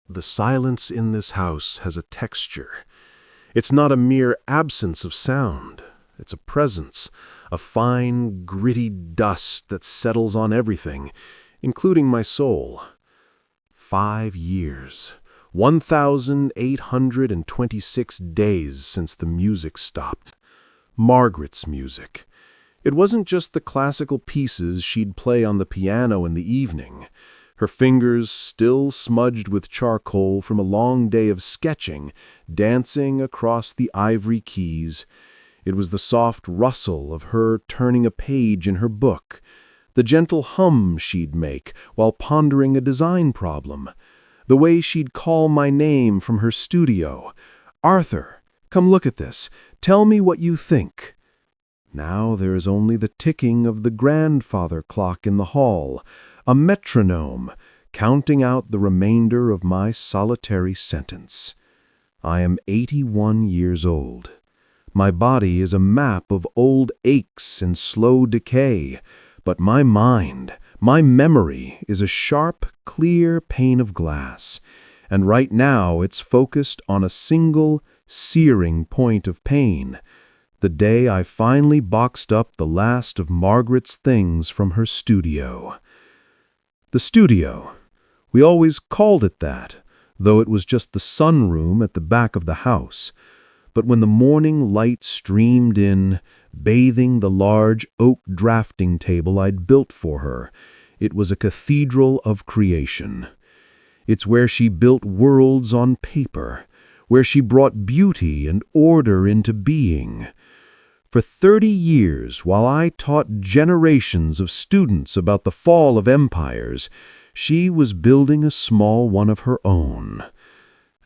The silence in this house has a texture. It's not a mere absence of sound. It's a presence, a fine, gritty dust that settles on everything, including my soul. 5 years, 1,826 days since the music stopped. Margaret's music. It wasn't just the classical pieces she'd play on the piano in the evening. Her fingers, still smudged with charcoal from a long day of sketching, dancing across the ivory keys. It was the soft rustle of her turning a page in her book, the gentle hum she'd make while pondering a design problem, the way she'd call my name from her studio. "Arthur, come look at this. Tell me what you think." Now there is only the ticking of the grandfather clock in the hall, a metronome, counting out the remainder of my solitary sentence. I am 81 years old. My body is a map of old aches and slow decay, but my mind, my memory, is a sharp, clear pane of glass, and right now it's focused on a single, searing point of pain, the day I finally boxed up the last of Margaret's things from her studio. The studio. We always called it that, though it was just the sunroom at the back of the house. But when the morning light streamed in, bathing the large oak drafting table I'd built for her, it was a cathedral of creation. It's where she built worlds on paper, where she brought beauty and order into being. For 30 years, while I taught generations of students about the fall of empires, she was building a small one of her own.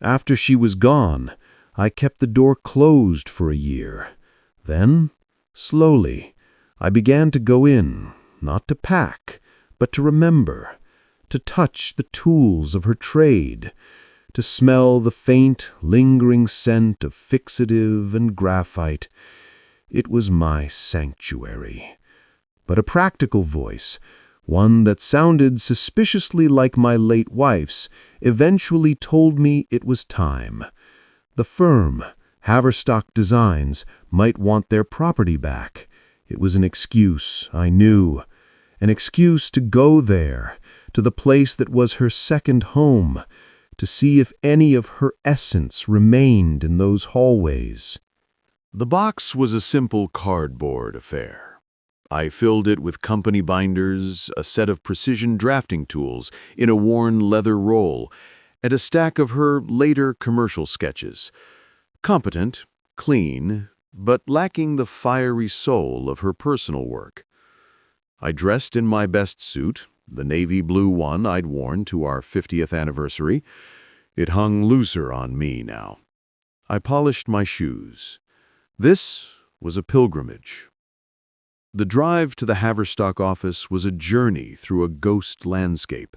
After she was gone, I kept the door closed for a year. Then, slowly, I began to go in, not to pack, but to remember, to touch the tools of her trade, to smell the faint, lingering scent of fixative and graphite. It was my sanctuary. But a practical voice, one that sounded suspiciously like my late wife's, eventually told me it was time. The firm, Haverstock Designs, might want their property back. It was an excuse, I knew. An excuse to go there, to the place that was her second home, to see if any of her essence remained in those hallways. The box was a simple cardboard affair. I filled it with company binders, a set of precision drafting tools in a worn leather roll, and a stack of her later commercial sketches. Competent, clean, but lacking the fiery soul of her personal work. I dressed in my best suit, the navy blue one I'd worn to our 50th anniversary. It hung looser on me now. I polished my shoes. This was a pilgrimage. The drive to the Haverstock office was a journey through a ghost landscape.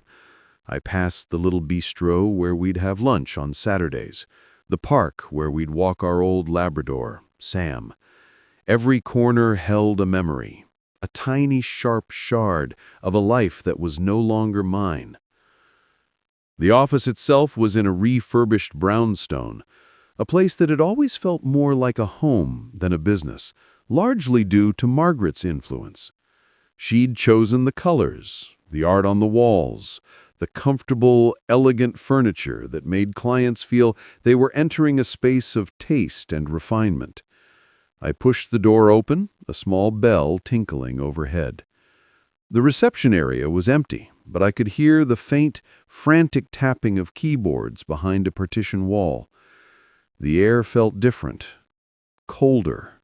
I passed the little bistro where we'd have lunch on Saturdays, the park where we'd walk our old Labrador, Sam. Every corner held a memory, a tiny sharp shard of a life that was no longer mine. The office itself was in a refurbished brownstone, a place that had always felt more like a home than a business, largely due to Margaret's influence. She'd chosen the colors, the art on the walls, the comfortable, elegant furniture that made clients feel they were entering a space of taste and refinement. I pushed the door open, a small bell tinkling overhead. The reception area was empty, but I could hear the faint, frantic tapping of keyboards behind a partition wall. The air felt different, colder.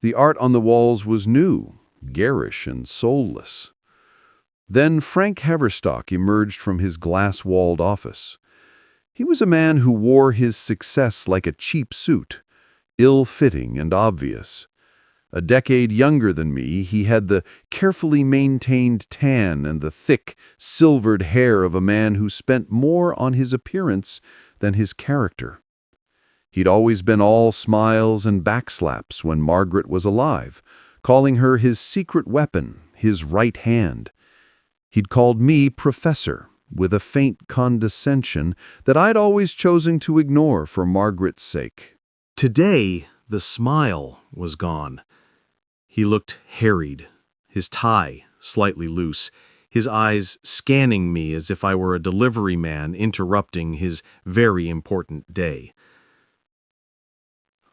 The art on the walls was new, garish and soulless. Then Frank Haverstock emerged from his glass-walled office. He was a man who wore his success like a cheap suit, ill-fitting and obvious. A decade younger than me, he had the carefully maintained tan and the thick, silvered hair of a man who spent more on his appearance than his character. He'd always been all smiles and backslaps when Margaret was alive, calling her his secret weapon, his right hand. He'd called me professor, with a faint condescension that I'd always chosen to ignore for Margaret's sake. Today, the smile was gone. He looked harried, his tie slightly loose, his eyes scanning me as if I were a delivery man interrupting his very important day.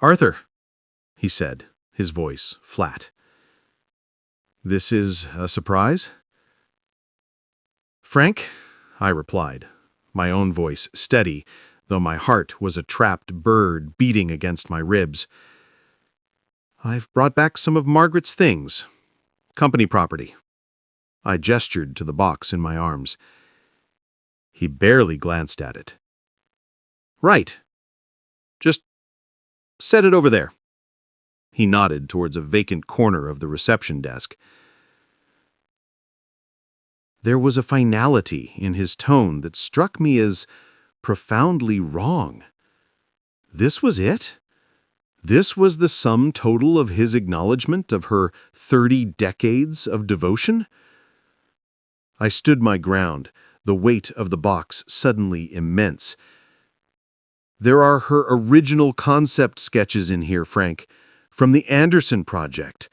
"Arthur," he said, his voice flat. "This is a surprise?" "Frank," I replied, my own voice steady, though my heart was a trapped bird beating against my ribs. "I've brought back some of Margaret's things. Company property." I gestured to the box in my arms. He barely glanced at it. "Right. Just set it over there." He nodded towards a vacant corner of the reception desk. There was a finality in his tone that struck me as profoundly wrong. This was it? This was the sum total of his acknowledgement of her 30 decades of devotion? I stood my ground, the weight of the box suddenly immense. "There are her original concept sketches in here, Frank, from the Anderson project.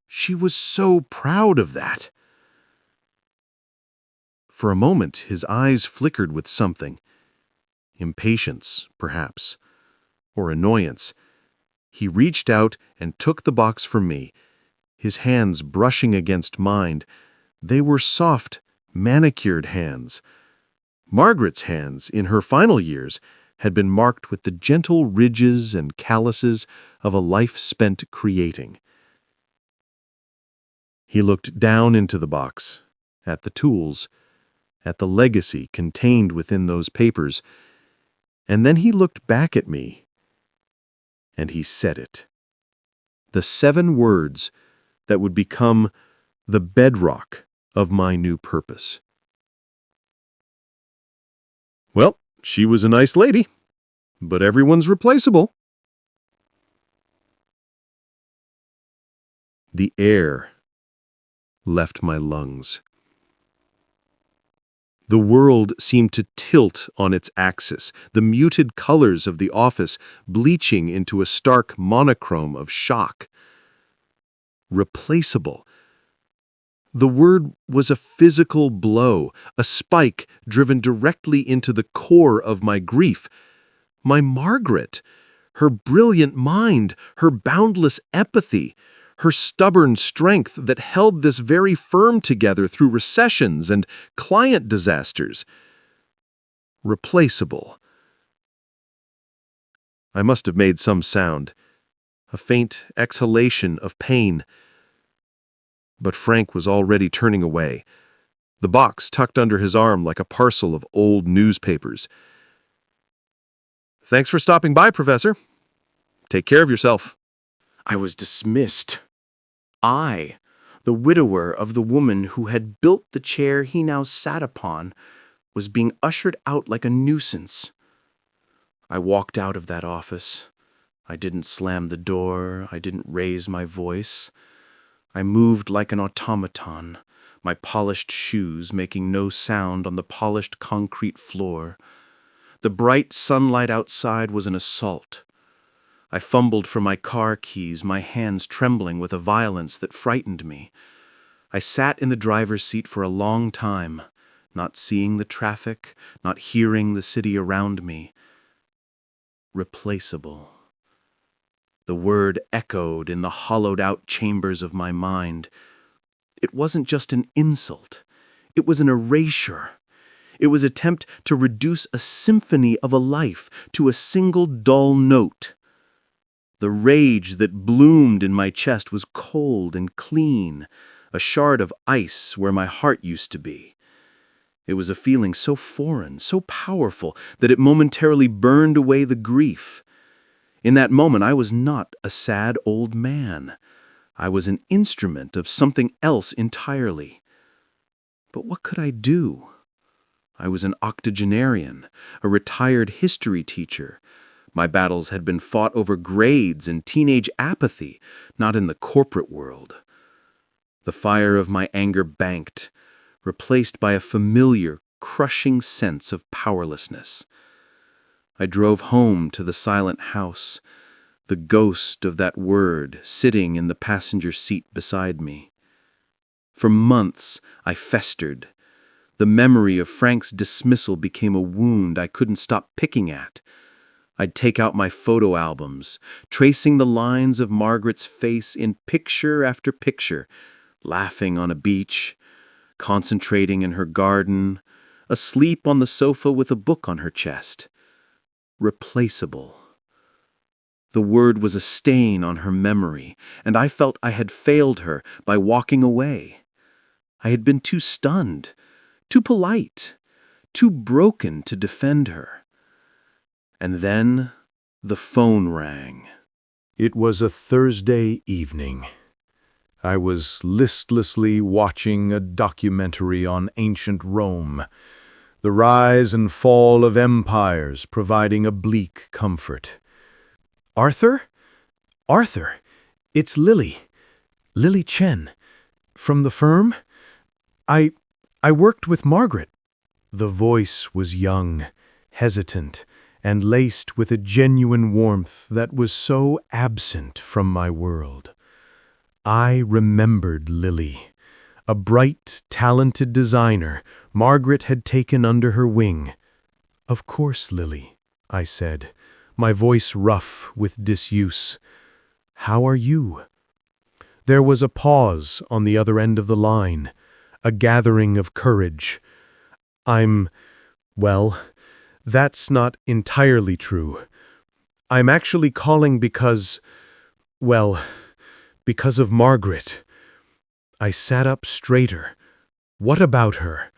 She was so proud of that." For a moment, his eyes flickered with something. Impatience, perhaps, or annoyance. He reached out and took the box from me, his hands brushing against mine. They were soft, manicured hands. Margaret's hands, in her final years, had been marked with the gentle ridges and calluses of a life spent creating. He looked down into the box, at the tools, at the legacy contained within those papers, and then he looked back at me, and he said it. The 7 words that would become the bedrock of my new purpose. "Well, she was a nice lady, but everyone's replaceable." The air left my lungs. The world seemed to tilt on its axis, the muted colors of the office bleaching into a stark monochrome of shock. Replaceable. The word was a physical blow, a spike driven directly into the core of my grief. My Margaret, her brilliant mind, her boundless empathy, her stubborn strength that held this very firm together through recessions and client disasters. Replaceable. I must have made some sound, a faint exhalation of pain. But Frank was already turning away, the box tucked under his arm like a parcel of old newspapers. "Thanks for stopping by, Professor. Take care of yourself." I was dismissed. I, the widower of the woman who had built the chair he now sat upon, was being ushered out like a nuisance. I walked out of that office. I didn't slam the door. I didn't raise my voice. I moved like an automaton, my polished shoes making no sound on the polished concrete floor. The bright sunlight outside was an assault. I fumbled for my car keys, my hands trembling with a violence that frightened me. I sat in the driver's seat for a long time, not seeing the traffic, not hearing the city around me. Replaceable. The word echoed in the hollowed-out chambers of my mind. It wasn't just an insult. It was an erasure. It was an attempt to reduce a symphony of a life to a single dull note. The rage that bloomed in my chest was cold and clean, a shard of ice where my heart used to be. It was a feeling so foreign, so powerful, that it momentarily burned away the grief. In that moment, I was not a sad old man. I was an instrument of something else entirely. But what could I do? I was an octogenarian, a retired history teacher. My battles had been fought over grades and teenage apathy, not in the corporate world. The fire of my anger banked, replaced by a familiar, crushing sense of powerlessness. I drove home to the silent house, the ghost of that word sitting in the passenger seat beside me. For months I festered. The memory of Frank's dismissal became a wound I couldn't stop picking at. I'd take out my photo albums, tracing the lines of Margaret's face in picture after picture, laughing on a beach, concentrating in her garden, asleep on the sofa with a book on her chest. Replaceable. The word was a stain on her memory, and I felt I had failed her by walking away. I had been too stunned, too polite, too broken to defend her. And then the phone rang. It was a Thursday evening. I was listlessly watching a documentary on ancient Rome, the rise and fall of empires providing a bleak comfort. Arthur? Arthur, it's Lily. Lily Chen. From the firm? I worked with Margaret. The voice was young, hesitant, and laced with a genuine warmth that was so absent from my world. I remembered Lily, a bright, talented designer Margaret had taken under her wing. "Of course, Lily," I said, my voice rough with disuse. "How are you?" There was a pause on the other end of the line, a gathering of courage. Well, that's not entirely true. I'm actually calling because of Margaret." I sat up straighter. "What about her?"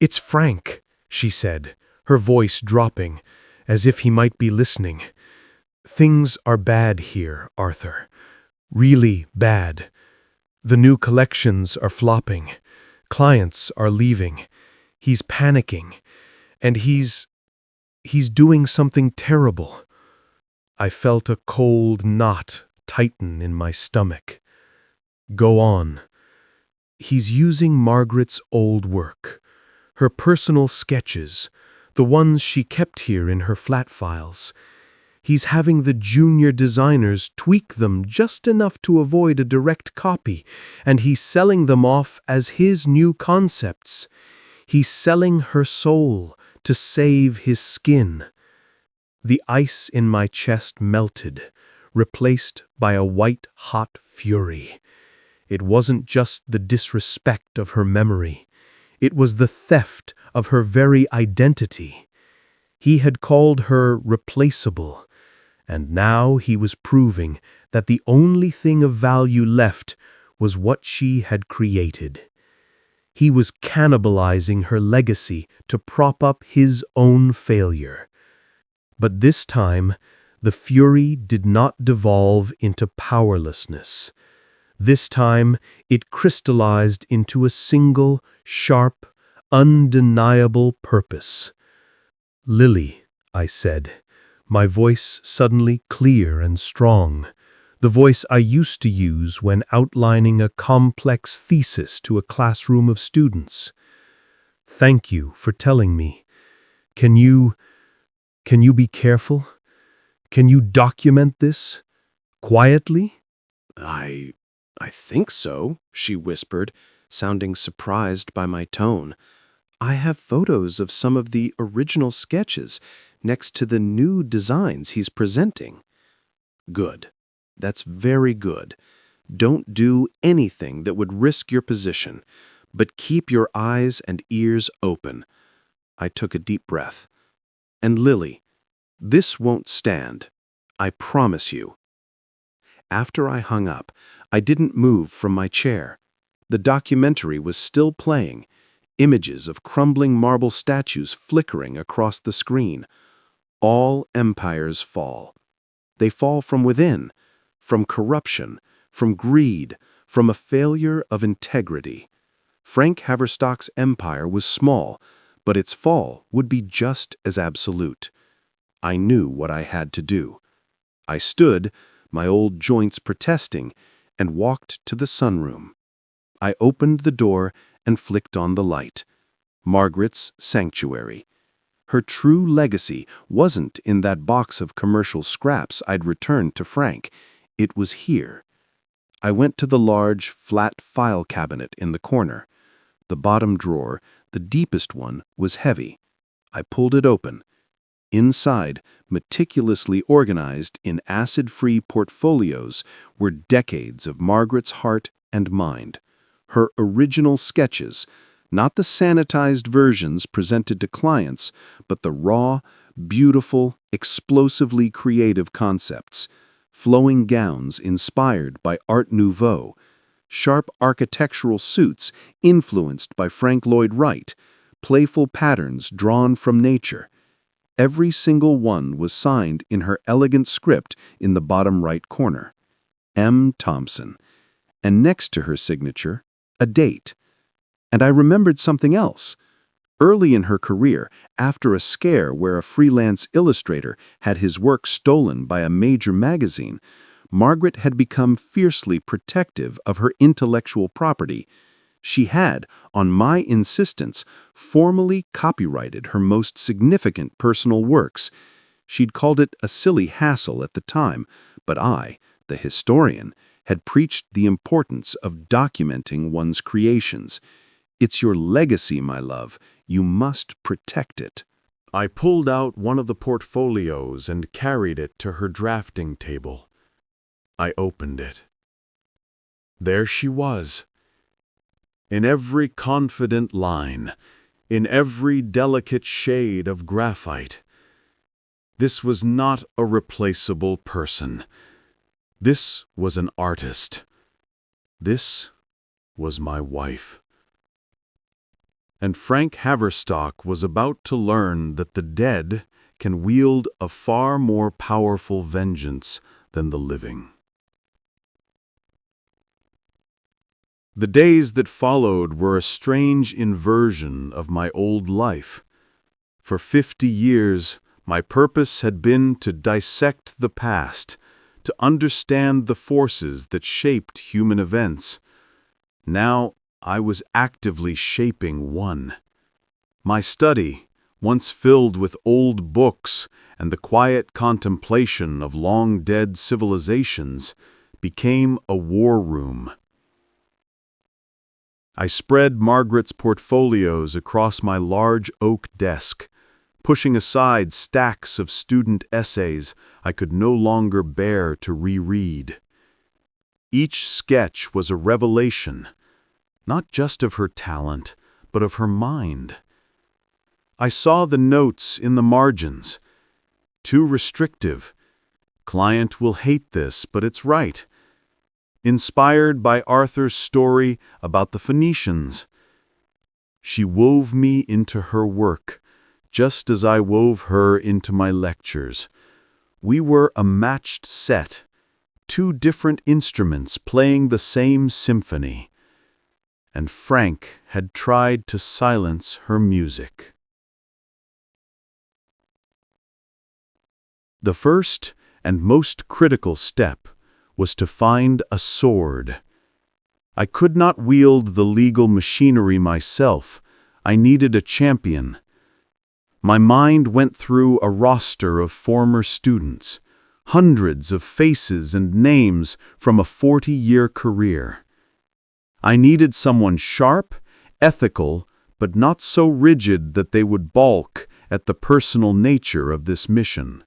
"It's Frank," she said, her voice dropping, as if he might be listening. "Things are bad here, Arthur. Really bad. The new collections are flopping. Clients are leaving. He's panicking. And he's doing something terrible." I felt a cold knot tighten in my stomach. "Go on." "He's using Margaret's old work, her personal sketches, the ones she kept here in her flat files. He's having the junior designers tweak them just enough to avoid a direct copy, and he's selling them off as his new concepts. He's selling her soul to save his skin." The ice in my chest melted, replaced by a white-hot fury. It wasn't just the disrespect of her memory. It was the theft of her very identity. He had called her replaceable, and now he was proving that the only thing of value left was what she had created. He was cannibalizing her legacy to prop up his own failure. But this time, the fury did not devolve into powerlessness. This time, it crystallized into a single, sharp, undeniable purpose. "Lily," I said, my voice suddenly clear and strong, the voice I used to use when outlining a complex thesis to a classroom of students. "Thank you for telling me. Can you be careful? Can you document this? Quietly?" I think so," she whispered, sounding surprised by my tone. "I have photos of some of the original sketches next to the new designs he's presenting." "Good. That's very good. Don't do anything that would risk your position, but keep your eyes and ears open." I took a deep breath. "And Lily, this won't stand. I promise you." After I hung up, I didn't move from my chair. The documentary was still playing, images of crumbling marble statues flickering across the screen. All empires fall. They fall from within, from corruption, from greed, from a failure of integrity. Frank Haverstock's empire was small, but its fall would be just as absolute. I knew what I had to do. I stood, my old joints protesting, and walked to the sunroom. I opened the door and flicked on the light. Margaret's sanctuary. Her true legacy wasn't in that box of commercial scraps I'd returned to Frank. It was here. I went to the large, flat file cabinet in the corner. The bottom drawer, the deepest one, was heavy. I pulled it open. Inside, meticulously organized in acid-free portfolios, were decades of Margaret's heart and mind. Her original sketches, not the sanitized versions presented to clients, but the raw, beautiful, explosively creative concepts. Flowing gowns inspired by Art Nouveau, sharp architectural suits influenced by Frank Lloyd Wright, playful patterns drawn from nature. Every single one was signed in her elegant script in the bottom right corner. M. Thompson. And next to her signature, a date. And I remembered something else. Early in her career, after a scare where a freelance illustrator had his work stolen by a major magazine, Margaret had become fiercely protective of her intellectual property. She had, on my insistence, formally copyrighted her most significant personal works. She'd called it a silly hassle at the time, but I, the historian, had preached the importance of documenting one's creations. It's your legacy, my love. You must protect it. I pulled out one of the portfolios and carried it to her drafting table. I opened it. There she was. In every confident line, in every delicate shade of graphite. This was not a replaceable person. This was an artist. This was my wife. And Frank Haverstock was about to learn that the dead can wield a far more powerful vengeance than the living. The days that followed were a strange inversion of my old life. For 50 years, my purpose had been to dissect the past, to understand the forces that shaped human events. Now, I was actively shaping one. My study, once filled with old books and the quiet contemplation of long-dead civilizations, became a war room. I spread Margaret's portfolios across my large oak desk, pushing aside stacks of student essays I could no longer bear to reread. Each sketch was a revelation, not just of her talent, but of her mind. I saw the notes in the margins. Too restrictive. Client will hate this, but it's right. Inspired by Arthur's story about the Phoenicians. She wove me into her work, just as I wove her into my lectures. We were a matched set, two different instruments playing the same symphony. And Frank had tried to silence her music. The first and most critical step was to find a sword. I could not wield the legal machinery myself. I needed a champion. My mind went through a roster of former students, hundreds of faces and names from a 40-year career. I needed someone sharp, ethical, but not so rigid that they would balk at the personal nature of this mission.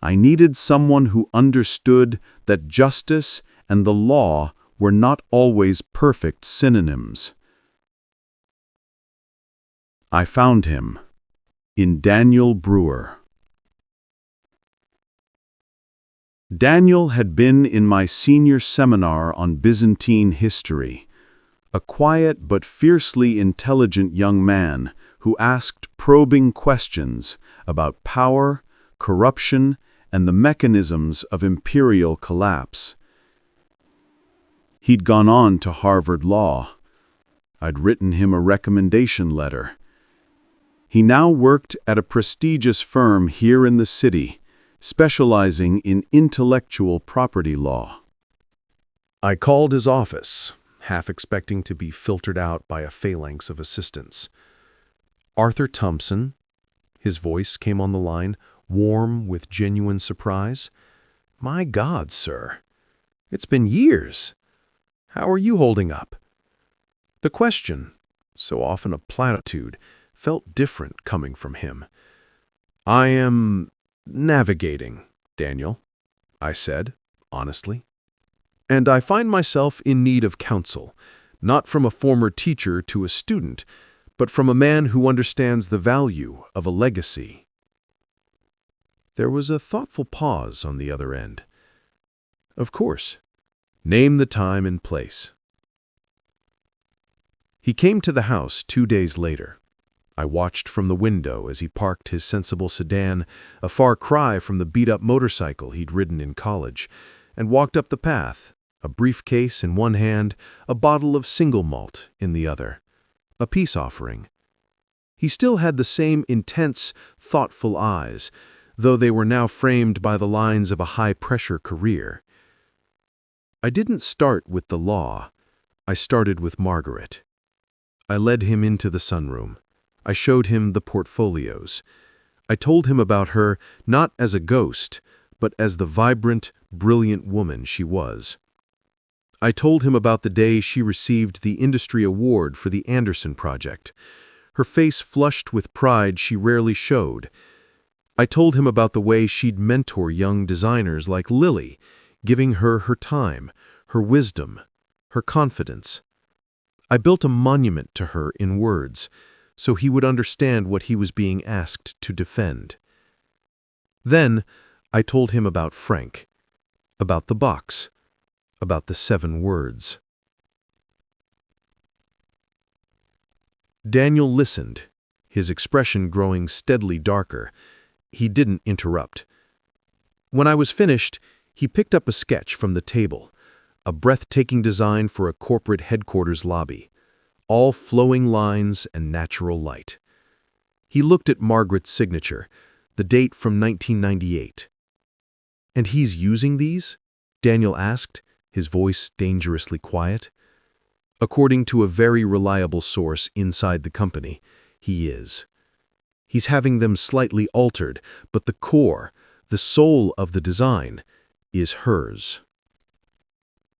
I needed someone who understood that justice and the law were not always perfect synonyms. I found him in Daniel Brewer. Daniel had been in my senior seminar on Byzantine history, a quiet but fiercely intelligent young man who asked probing questions about power, corruption, and the mechanisms of imperial collapse. He'd gone on to Harvard Law. I'd written him a recommendation letter. He now worked at a prestigious firm here in the city, specializing in intellectual property law. I called his office, half expecting to be filtered out by a phalanx of assistants. "Arthur Thompson," his voice came on the line, warm with genuine surprise. "My God, sir. It's been years. How are you holding up?" The question, so often a platitude, felt different coming from him. "I am navigating, Daniel," I said, honestly. "And I find myself in need of counsel, not from a former teacher to a student, but from a man who understands the value of a legacy." There was a thoughtful pause on the other end. "Of course. Name the time and place." He came to the house 2 days later. I watched from the window as he parked his sensible sedan, a far cry from the beat-up motorcycle he'd ridden in college, and walked up the path, a briefcase in one hand, a bottle of single malt in the other, a peace offering. He still had the same intense, thoughtful eyes, though they were now framed by the lines of a high-pressure career. I didn't start with the law. I started with Margaret. I led him into the sunroom. I showed him the portfolios. I told him about her not as a ghost, but as the vibrant, brilliant woman she was. I told him about the day she received the industry award for the Anderson project. Her face flushed with pride she rarely showed. I told him about the way she'd mentor young designers like Lily, giving her her time, her wisdom, her confidence. I built a monument to her in words, so he would understand what he was being asked to defend. Then I told him about Frank, about the box, about the 7 words. Daniel listened, his expression growing steadily darker. He didn't interrupt. When I was finished, he picked up a sketch from the table, a breathtaking design for a corporate headquarters lobby, all flowing lines and natural light. He looked at Margaret's signature, the date from 1998. "And he's using these?" Daniel asked, his voice dangerously quiet. "According to a very reliable source inside the company, he is. He's having them slightly altered, but the core, the soul of the design, is hers."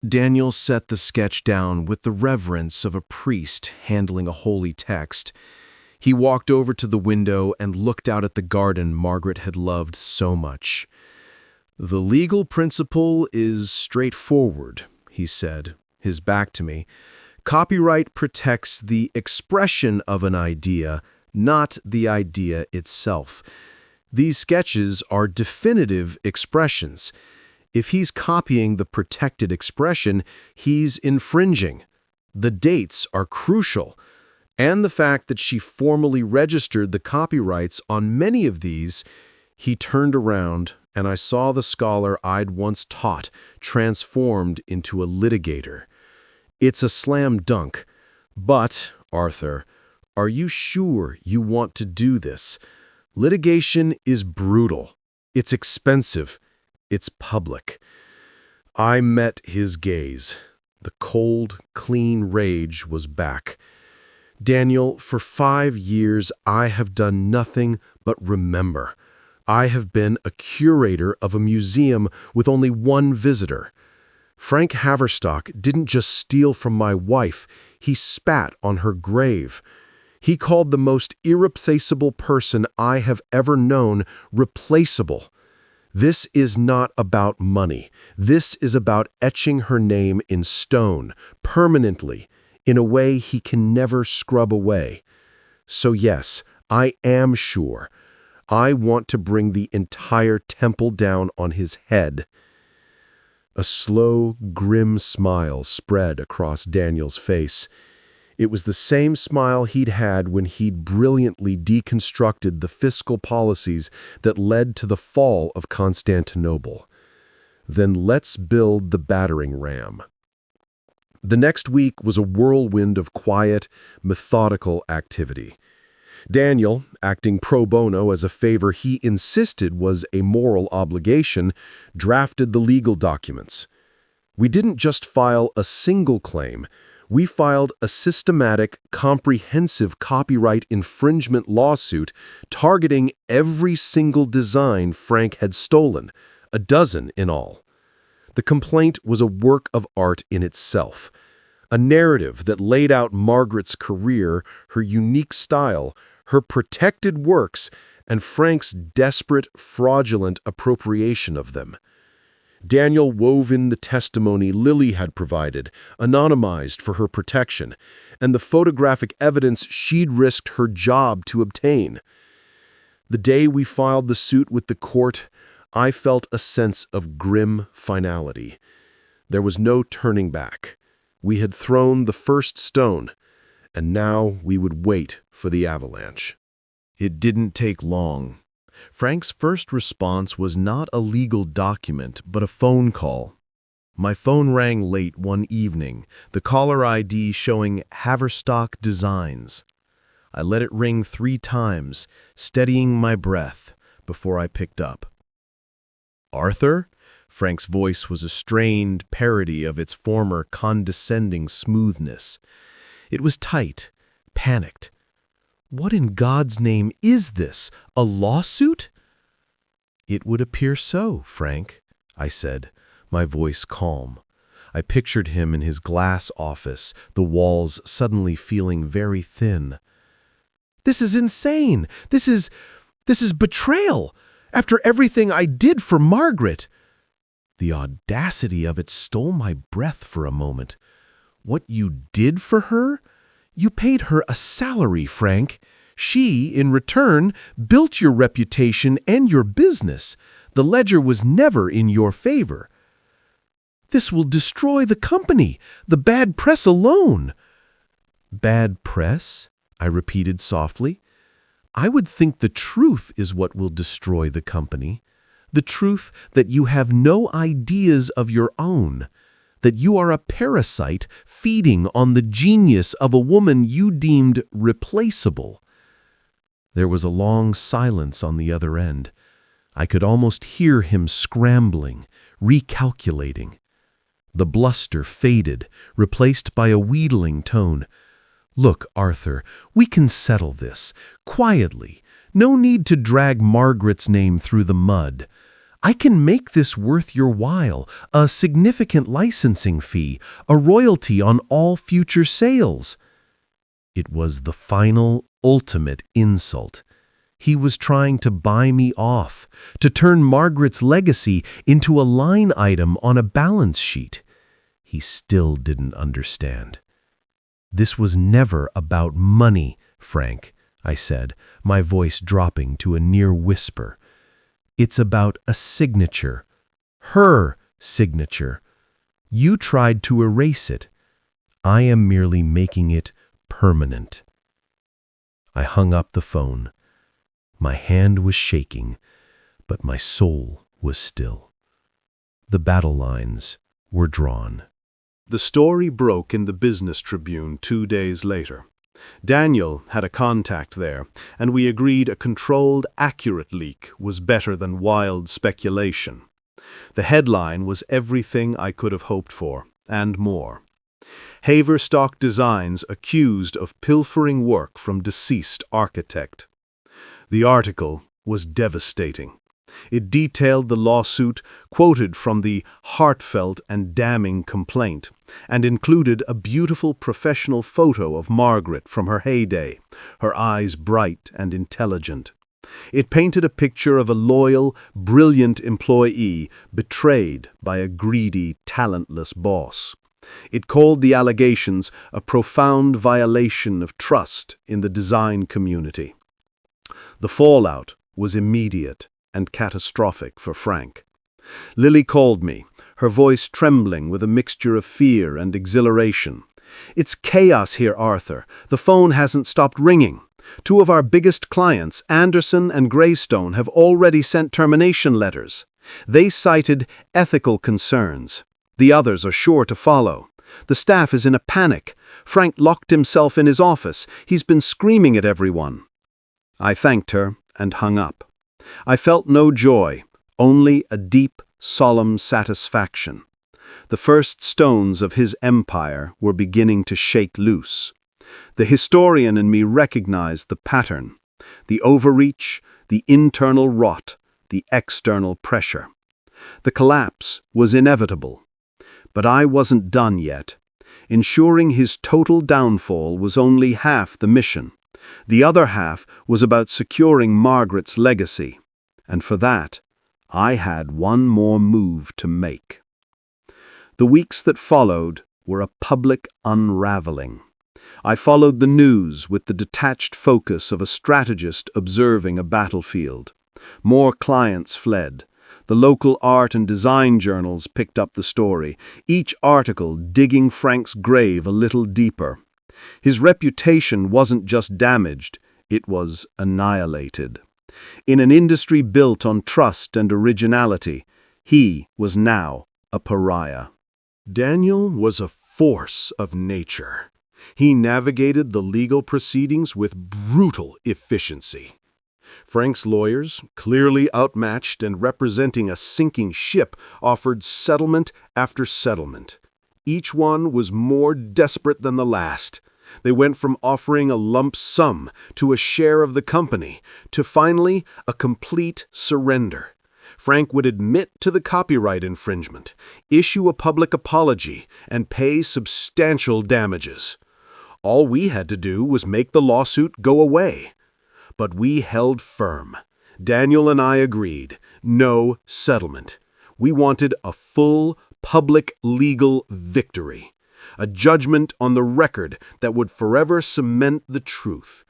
Daniel set the sketch down with the reverence of a priest handling a holy text. He walked over to the window and looked out at the garden Margaret had loved so much. "The legal principle is straightforward," he said, his back to me. "Copyright protects the expression of an idea, not the idea itself. These sketches are definitive expressions. If he's copying the protected expression, he's infringing. The dates are crucial, and the fact that she formally registered the copyrights on many of these." He turned around, and I saw the scholar I'd once taught transformed into a litigator. "It's a slam dunk. But, Arthur, are you sure you want to do this? Litigation is brutal. It's expensive. It's public." I met his gaze. The cold, clean rage was back. "Daniel, for 5 years I have done nothing but remember. I have been a curator of a museum with only one visitor. Frank Haverstock didn't just steal from my wife, he spat on her grave. He called the most irreplaceable person I have ever known replaceable. This is not about money. This is about etching her name in stone, permanently, in a way he can never scrub away. So yes, I am sure. I want to bring the entire temple down on his head." A slow, grim smile spread across Daniel's face. It was the same smile he'd had when he'd brilliantly deconstructed the fiscal policies that led to the fall of Constantinople. "Then let's build the battering ram." The next week was a whirlwind of quiet, methodical activity. Daniel, acting pro bono as a favor he insisted was a moral obligation, drafted the legal documents. We didn't just file a single claim. We filed a systematic, comprehensive copyright infringement lawsuit targeting every single design Frank had stolen, a dozen in all. The complaint was a work of art in itself, a narrative that laid out Margaret's career, her unique style, her protected works, and Frank's desperate, fraudulent appropriation of them. Daniel wove in the testimony Lily had provided, anonymized for her protection, and the photographic evidence she'd risked her job to obtain. The day we filed the suit with the court, I felt a sense of grim finality. There was no turning back. We had thrown the first stone, and now we would wait for the avalanche. It didn't take long. Frank's first response was not a legal document, but a phone call. My phone rang late one evening, the caller ID showing Haverstock Designs. I let it ring 3 times, steadying my breath before I picked up. "Arthur?" Frank's voice was a strained parody of its former condescending smoothness. It was tight, panicked. "What in God's name is this? A lawsuit?" "It would appear so, Frank," I said, my voice calm. I pictured him in his glass office, the walls suddenly feeling very thin. "This is insane! This is betrayal! After everything I did for Margaret!" The audacity of it stole my breath for a moment. "What you did for her? You paid her a salary, Frank. She, in return, built your reputation and your business. The ledger was never in your favor." "This will destroy the company. The bad press alone." "Bad press?" I repeated softly. "I would think the truth is what will destroy the company. The truth that you have no ideas of your own, that you are a parasite feeding on the genius of a woman you deemed replaceable." There was a long silence on the other end. I could almost hear him scrambling, recalculating. The bluster faded, replaced by a wheedling tone. "Look, Arthur, we can settle this, quietly. No need to drag Margaret's name through the mud. I can make this worth your while, a significant licensing fee, a royalty on all future sales." It was the final, ultimate insult. He was trying to buy me off, to turn Margaret's legacy into a line item on a balance sheet. He still didn't understand. "This was never about money, Frank," I said, my voice dropping to a near whisper. "It's about a signature. Her signature. You tried to erase it. I am merely making it permanent." I hung up the phone. My hand was shaking, but my soul was still. The battle lines were drawn. The story broke in the Business Tribune 2 days later. Daniel had a contact there, and we agreed a controlled, accurate leak was better than wild speculation. The headline was everything I could have hoped for, and more. Haverstock Designs accused of pilfering work from deceased architect. The article was devastating. It detailed the lawsuit, quoted from the heartfelt and damning complaint, and included a beautiful professional photo of Margaret from her heyday, her eyes bright and intelligent. It painted a picture of a loyal, brilliant employee betrayed by a greedy, talentless boss. It called the allegations a profound violation of trust in the design community. The fallout was immediate and catastrophic for Frank. Lily called me, her voice trembling with a mixture of fear and exhilaration. "It's chaos here, Arthur. The phone hasn't stopped ringing. 2 of our biggest clients, Anderson and Greystone, have already sent termination letters. They cited ethical concerns. The others are sure to follow. The staff is in a panic. Frank locked himself in his office. He's been screaming at everyone." I thanked her and hung up. I felt no joy, only a deep, solemn satisfaction. The first stones of his empire were beginning to shake loose. The historian in me recognized the pattern: the overreach, the internal rot, the external pressure. The collapse was inevitable. But I wasn't done yet. Ensuring his total downfall was only half the mission. The other half was about securing Margaret's legacy. And for that, I had one more move to make. The weeks that followed were a public unraveling. I followed the news with the detached focus of a strategist observing a battlefield. More clients fled. The local art and design journals picked up the story, each article digging Frank's grave a little deeper. His reputation wasn't just damaged, it was annihilated. In an industry built on trust and originality, he was now a pariah. Daniel was a force of nature. He navigated the legal proceedings with brutal efficiency. Frank's lawyers, clearly outmatched and representing a sinking ship, offered settlement after settlement. Each one was more desperate than the last. They went from offering a lump sum to a share of the company, to finally a complete surrender. Frank would admit to the copyright infringement, issue a public apology, and pay substantial damages. All we had to do was make the lawsuit go away. But we held firm. Daniel and I agreed, no settlement. We wanted a full, public, legal victory. A judgment on the record that would forever cement the truth.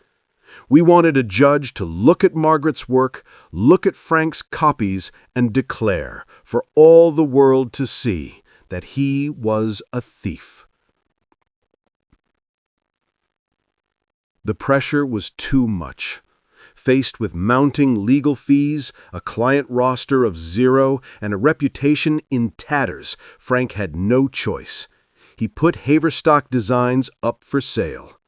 We wanted a judge to look at Margaret's work, look at Frank's copies, and declare, for all the world to see, that he was a thief. The pressure was too much. Faced with mounting legal fees, a client roster of zero, and a reputation in tatters, Frank had no choice. He put Haverstock Designs up for sale.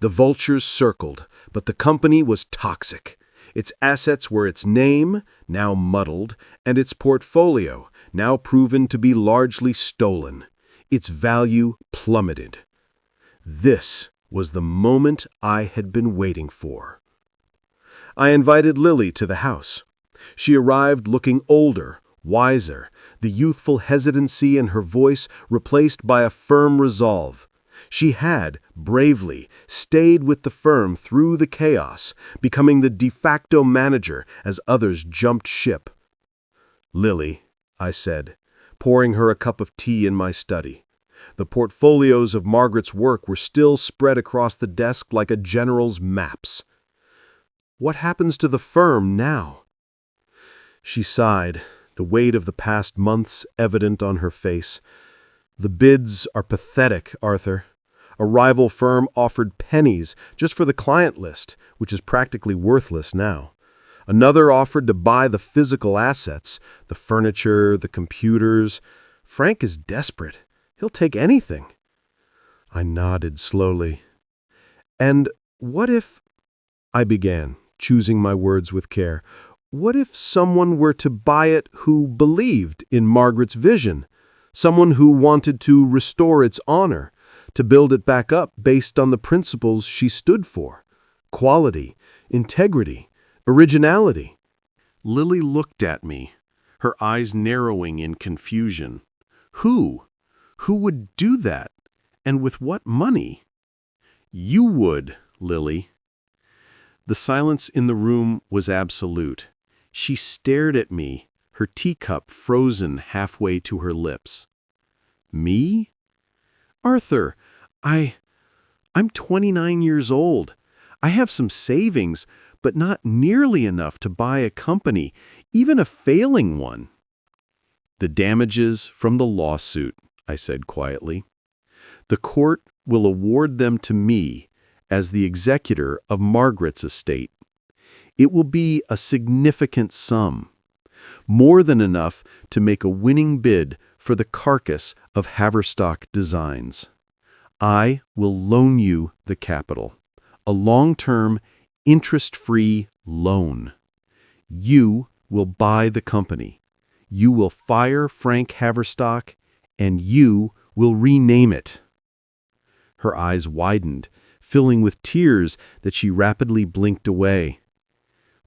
The vultures circled, but the company was toxic. Its assets were its name, now muddled, and its portfolio, now proven to be largely stolen. Its value plummeted. This was the moment I had been waiting for. I invited Lily to the house. She arrived looking older, wiser, the youthful hesitancy in her voice replaced by a firm resolve. She had, bravely, stayed with the firm through the chaos, becoming the de facto manager as others jumped ship. "Lily," I said, pouring her a cup of tea in my study. The portfolios of Margaret's work were still spread across the desk like a general's maps. "What happens to the firm now?" She sighed, the weight of the past months evident on her face. "The bids are pathetic, Arthur. A rival firm offered pennies just for the client list, which is practically worthless now. Another offered to buy the physical assets, the furniture, the computers. Frank is desperate. He'll take anything." I nodded slowly. "And what if—" I began, choosing my words with care. "What if someone were to buy it who believed in Margaret's vision? Someone who wanted to restore its honor, to build it back up based on the principles she stood for: quality, integrity, originality?" Lily looked at me, her eyes narrowing in confusion. Who? Who would do that? And with what money? "You would, Lily." The silence in the room was absolute. She stared at me, her teacup frozen halfway to her lips. "Me? Arthur, I'm 29 years old. I have some savings, but not nearly enough to buy a company, even a failing one." "The damages from the lawsuit," I said quietly. "The court will award them to me as the executor of Margaret's estate. It will be a significant sum, more than enough to make a winning bid for the carcass of Haverstock Designs. I will loan you the capital, a long-term, interest-free loan. You will buy the company. You will fire Frank Haverstock, and you will rename it." Her eyes widened, filling with tears that she rapidly blinked away.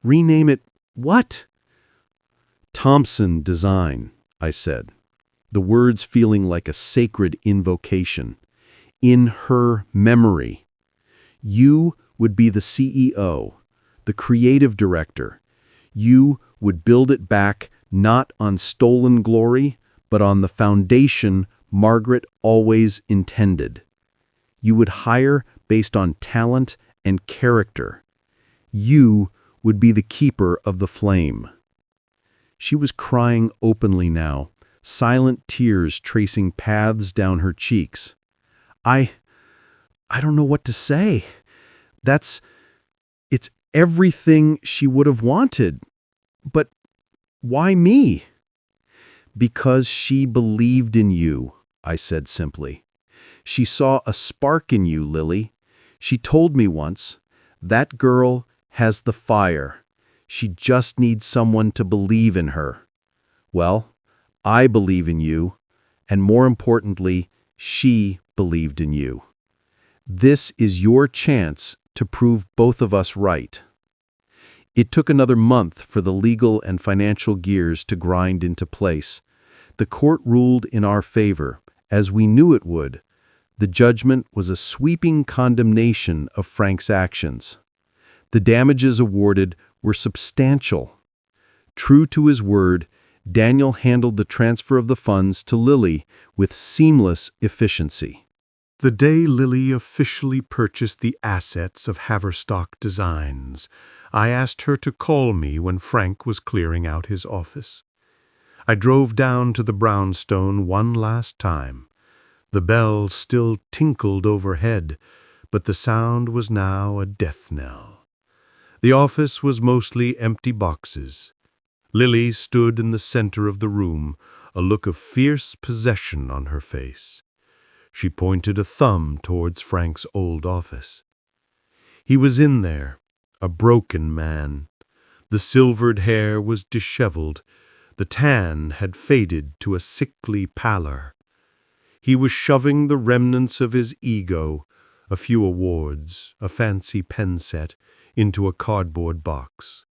"Rename it what?" "Thompson Design," I said, the words feeling like a sacred invocation. "In her memory. You would be the CEO, the creative director. You would build it back not on stolen glory, but on the foundation Margaret always intended. You would hire based on talent and character. You would be the keeper of the flame." She was crying openly now, silent tears tracing paths down her cheeks. I don't know what to say. It's everything she would have wanted. But why me? "Because she believed in you," I said simply. "She saw a spark in you, Lily. She told me once, 'That girl has the fire. She just needs someone to believe in her.' Well, I believe in you, and more importantly, she believed in you. This is your chance to prove both of us right." It took another month for the legal and financial gears to grind into place. The court ruled in our favor, as we knew it would. The judgment was a sweeping condemnation of Frank's actions. The damages awarded were substantial. True to his word, Daniel handled the transfer of the funds to Lily with seamless efficiency. The day Lily officially purchased the assets of Haverstock Designs, I asked her to call me when Frank was clearing out his office. I drove down to the brownstone one last time. The bell still tinkled overhead, but the sound was now a death knell. The office was mostly empty boxes. Lily stood in the center of the room, a look of fierce possession on her face. She pointed a thumb towards Frank's old office. He was in there, a broken man. The silvered hair was disheveled. The tan had faded to a sickly pallor. He was shoving the remnants of his ego, a few awards, a fancy pen set, into a cardboard box.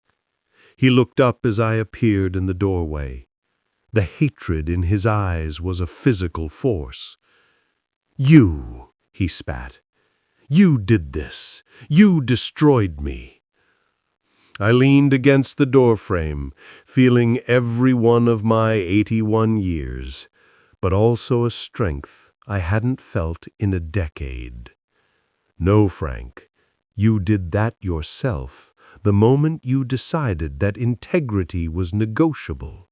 He looked up as I appeared in the doorway. The hatred in his eyes was a physical force. "You," he spat. "You did this. You destroyed me." I leaned against the doorframe, feeling every one of my 81 years, but also a strength I hadn't felt in a decade. "No, Frank, you did that yourself the moment you decided that integrity was negotiable.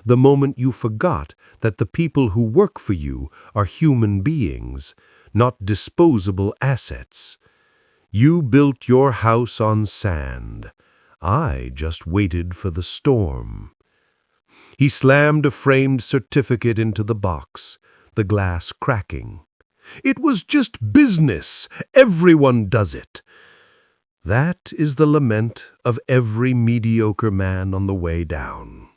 The moment you forgot that the people who work for you are human beings, not disposable assets. You built your house on sand. I just waited for the storm." He slammed a framed certificate into the box, the glass cracking. "It was just business. Everyone does it." That is the lament of every mediocre man on the way down.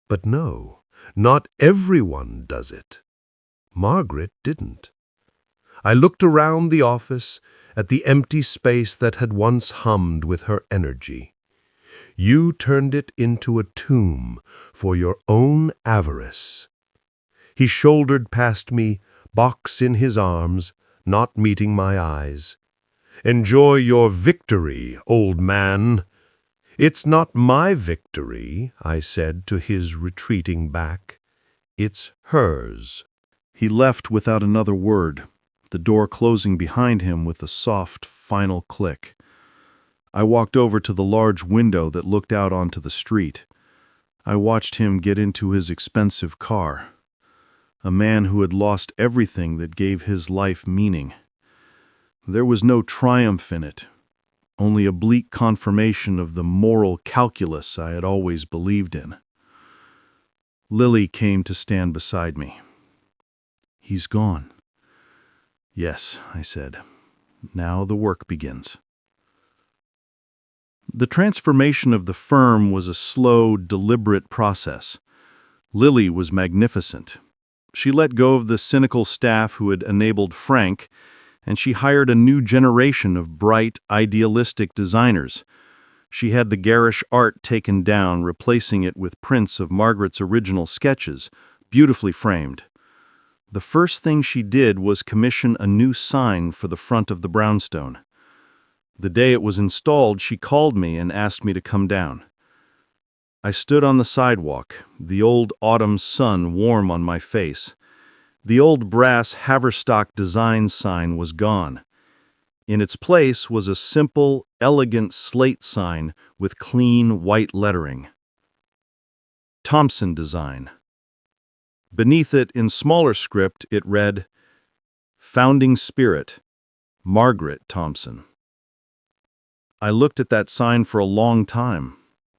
But no, not everyone does it. Margaret didn't. I looked around the office at the empty space that had once hummed with her energy. You turned it into a tomb for your own avarice. He shouldered past me, box in his arms, not meeting my eyes. "Enjoy your victory, old man." "It's not my victory," I said to his retreating back. "It's hers." He left without another word, the door closing behind him with a soft, final click. I walked over to the large window that looked out onto the street. I watched him get into his expensive car. A man who had lost everything that gave his life meaning. There was no triumph in it, only a bleak confirmation of the moral calculus I had always believed in. Lily came to stand beside me. "He's gone." "Yes," I said. "Now the work begins." The transformation of the firm was a slow, deliberate process. Lily was magnificent. She let go of the cynical staff who had enabled Frank, and she hired a new generation of bright, idealistic designers. She had the garish art taken down, replacing it with prints of Margaret's original sketches, beautifully framed. The first thing she did was commission a new sign for the front of the brownstone. The day it was installed, she called me and asked me to come down. I stood on the sidewalk, the old autumn sun warm on my face. The old brass Haverstock design sign was gone. In its place was a simple, elegant slate sign with clean white lettering. Thompson Design. Beneath it, in smaller script, it read, Founding Spirit, Margaret Thompson. I looked at that sign for a long time.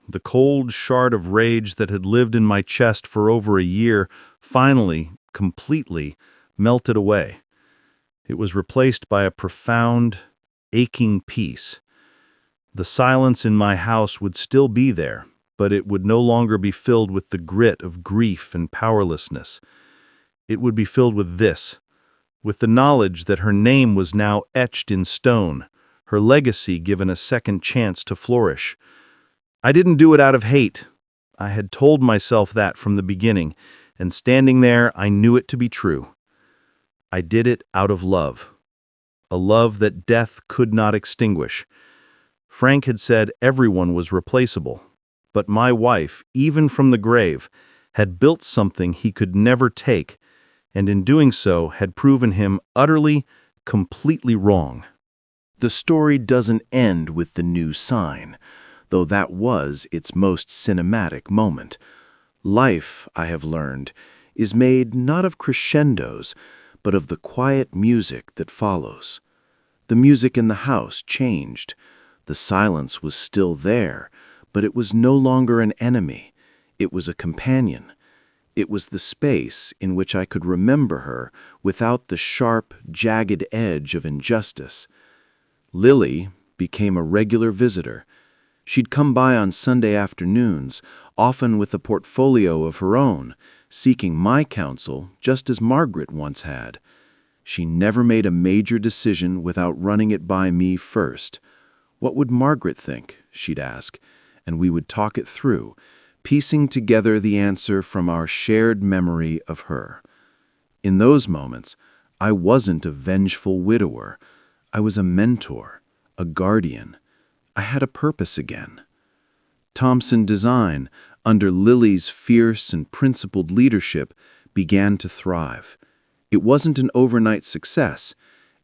The cold shard of rage that had lived in my chest for over a year finally, completely, melted away. It was replaced by a profound, aching peace. The silence in my house would still be there, but it would no longer be filled with the grit of grief and powerlessness. It would be filled with this, with the knowledge that her name was now etched in stone, her legacy given a second chance to flourish. I didn't do it out of hate. I had told myself that from the beginning, and standing there, I knew it to be true. I did it out of love, a love that death could not extinguish. Frank had said everyone was replaceable, but my wife, even from the grave, had built something he could never take, and in doing so had proven him utterly, completely wrong. The story doesn't end with the new sign, though that was its most cinematic moment. Life, I have learned, is made not of crescendos, but of the quiet music that follows. The music in the house changed. The silence was still there, but it was no longer an enemy. It was a companion. It was the space in which I could remember her without the sharp, jagged edge of injustice. Lily became a regular visitor. She'd come by on Sunday afternoons, often with a portfolio of her own, seeking my counsel just as Margaret once had. She never made a major decision without running it by me first. What would Margaret think, she'd ask, and we would talk it through, piecing together the answer from our shared memory of her. In those moments, I wasn't a vengeful widower. I was a mentor, a guardian. I had a purpose again. Thompson Design, under Lily's fierce and principled leadership, began to thrive. It wasn't an overnight success.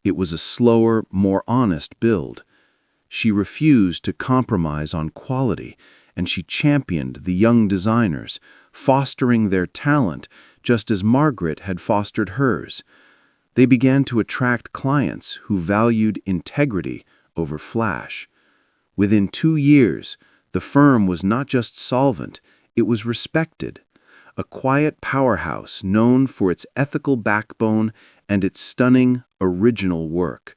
It was a slower, more honest build. She refused to compromise on quality, and she championed the young designers, fostering their talent just as Margaret had fostered hers. They began to attract clients who valued integrity over flash. Within 2 years, the firm was not just solvent, it was respected. A quiet powerhouse known for its ethical backbone and its stunning, original work.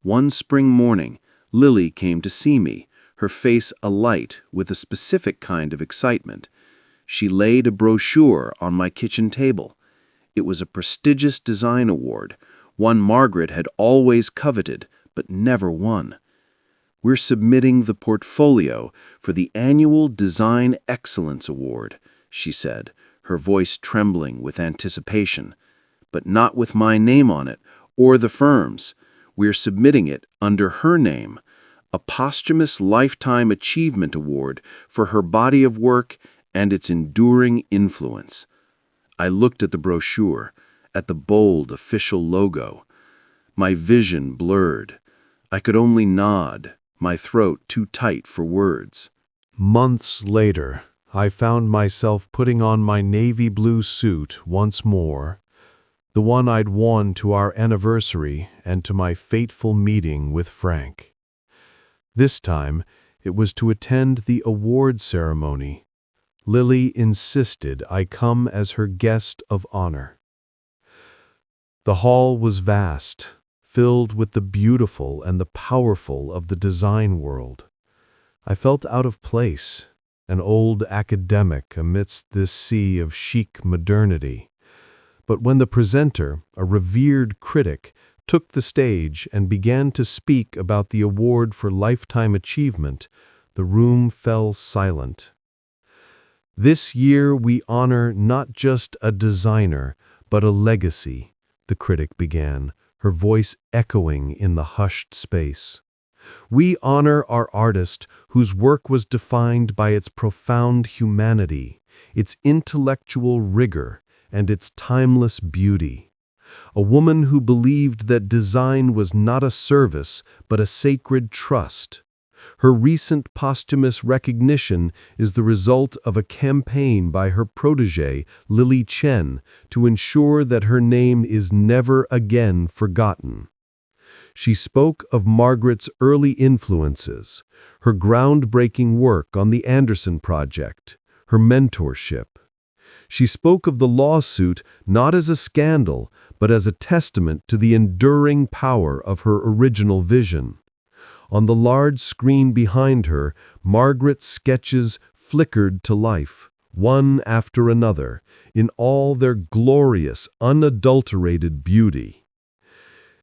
One spring morning, Lily came to see me, her face alight with a specific kind of excitement. She laid a brochure on my kitchen table. It was a prestigious design award, one Margaret had always coveted but never won. We're submitting the portfolio for the annual Design Excellence Award, she said, her voice trembling with anticipation. But not with my name on it, or the firm's. We're submitting it under her name, a posthumous Lifetime Achievement Award for her body of work and its enduring influence. I looked at the brochure, at the bold official logo. My vision blurred. I could only nod, my throat too tight for words. Months later, I found myself putting on my navy blue suit once more, the one I'd worn to our anniversary and to my fateful meeting with Frank. This time, it was to attend the award ceremony. Lily insisted I come as her guest of honor. The hall was vast, filled with the beautiful and the powerful of the design world. I felt out of place, an old academic amidst this sea of chic modernity. But when the presenter, a revered critic, took the stage and began to speak about the award for lifetime achievement, the room fell silent. This year we honor not just a designer, but a legacy, the critic began, her voice echoing in the hushed space. We honor our artist whose work was defined by its profound humanity, its intellectual rigor, and its timeless beauty. A woman who believed that design was not a service, but a sacred trust. Her recent posthumous recognition is the result of a campaign by her protégé, Lily Chen, to ensure that her name is never again forgotten. She spoke of Margaret's early influences, her groundbreaking work on the Anderson Project, her mentorship. She spoke of the lawsuit not as a scandal, but as a testament to the enduring power of her original vision. On the large screen behind her, Margaret's sketches flickered to life, one after another, in all their glorious, unadulterated beauty.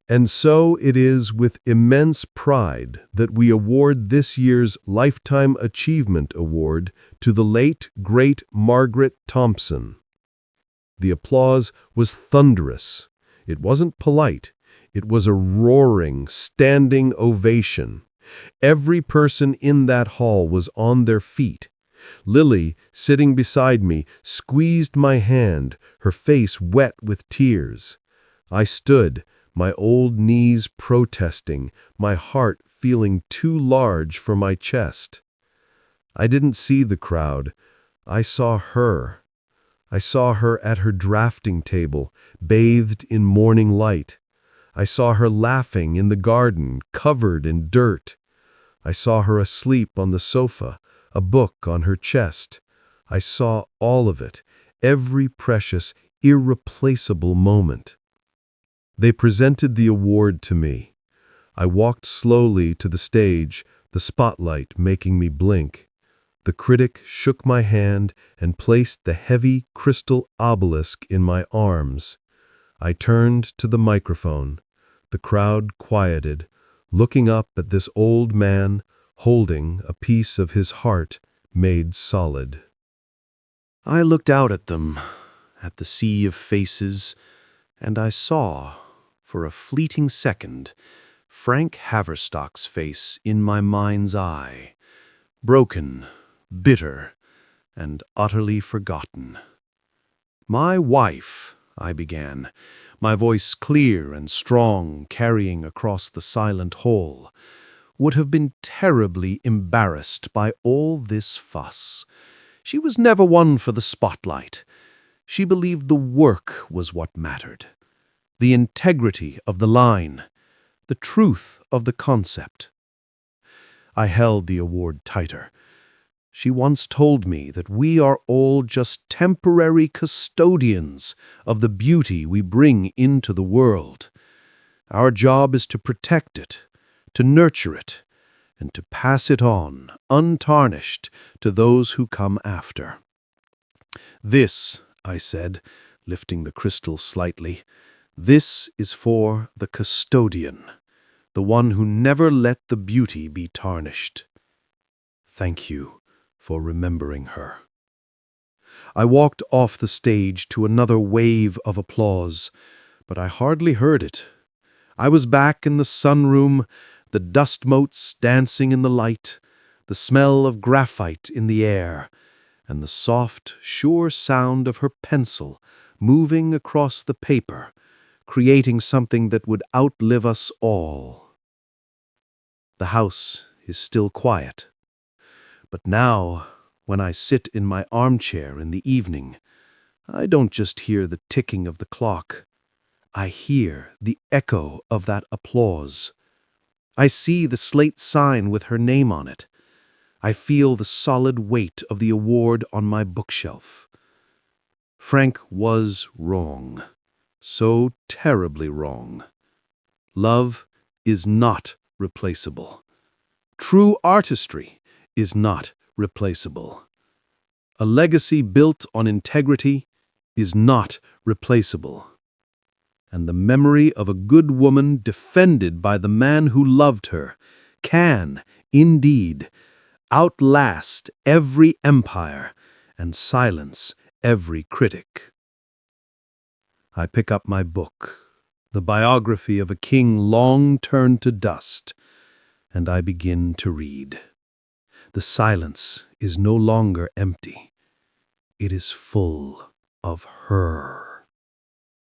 And so it is with immense pride that we award this year's Lifetime Achievement Award to the late, great Margaret Thompson. The applause was thunderous. It wasn't polite. It was a roaring, standing ovation. Every person in that hall was on their feet. Lily, sitting beside me, squeezed my hand, her face wet with tears. I stood, my old knees protesting, my heart feeling too large for my chest. I didn't see the crowd. I saw her. I saw her at her drafting table, bathed in morning light. I saw her laughing in the garden, covered in dirt. I saw her asleep on the sofa, a book on her chest. I saw all of it, every precious, irreplaceable moment. They presented the award to me. I walked slowly to the stage, the spotlight making me blink. The critic shook my hand and placed the heavy crystal obelisk in my arms. I turned to the microphone. The crowd quieted, looking up at this old man holding a piece of his heart made solid. I looked out at them, at the sea of faces, and I saw, for a fleeting second, Frank Haverstock's face in my mind's eye, broken, bitter, and utterly forgotten. "My wife," I began, my voice clear and strong, carrying across the silent hall, "would have been terribly embarrassed by all this fuss. She was never one for the spotlight. She believed the work was what mattered, the integrity of the line, the truth of the concept." I held the award tighter. She once told me that we are all just temporary custodians of the beauty we bring into the world. Our job is to protect it, to nurture it, and to pass it on, untarnished, to those who come after. "This," I said, lifting the crystal slightly, "this is for the custodian, the one who never let the beauty be tarnished. Thank you for remembering her." I walked off the stage to another wave of applause, but I hardly heard it. I was back in the sunroom, the dust motes dancing in the light, the smell of graphite in the air, and the soft, sure sound of her pencil moving across the paper, creating something that would outlive us all. The house is still quiet. But now, when I sit in my armchair in the evening, I don't just hear the ticking of the clock. I hear the echo of that applause. I see the slate sign with her name on it. I feel the solid weight of the award on my bookshelf. Frank was wrong. So terribly wrong. Love is not replaceable. True artistry is not replaceable. A legacy built on integrity is not replaceable. And the memory of a good woman defended by the man who loved her can, indeed, outlast every empire and silence every critic. I pick up my book, the biography of a king long turned to dust, and I begin to read. The silence is no longer empty. It is full of her.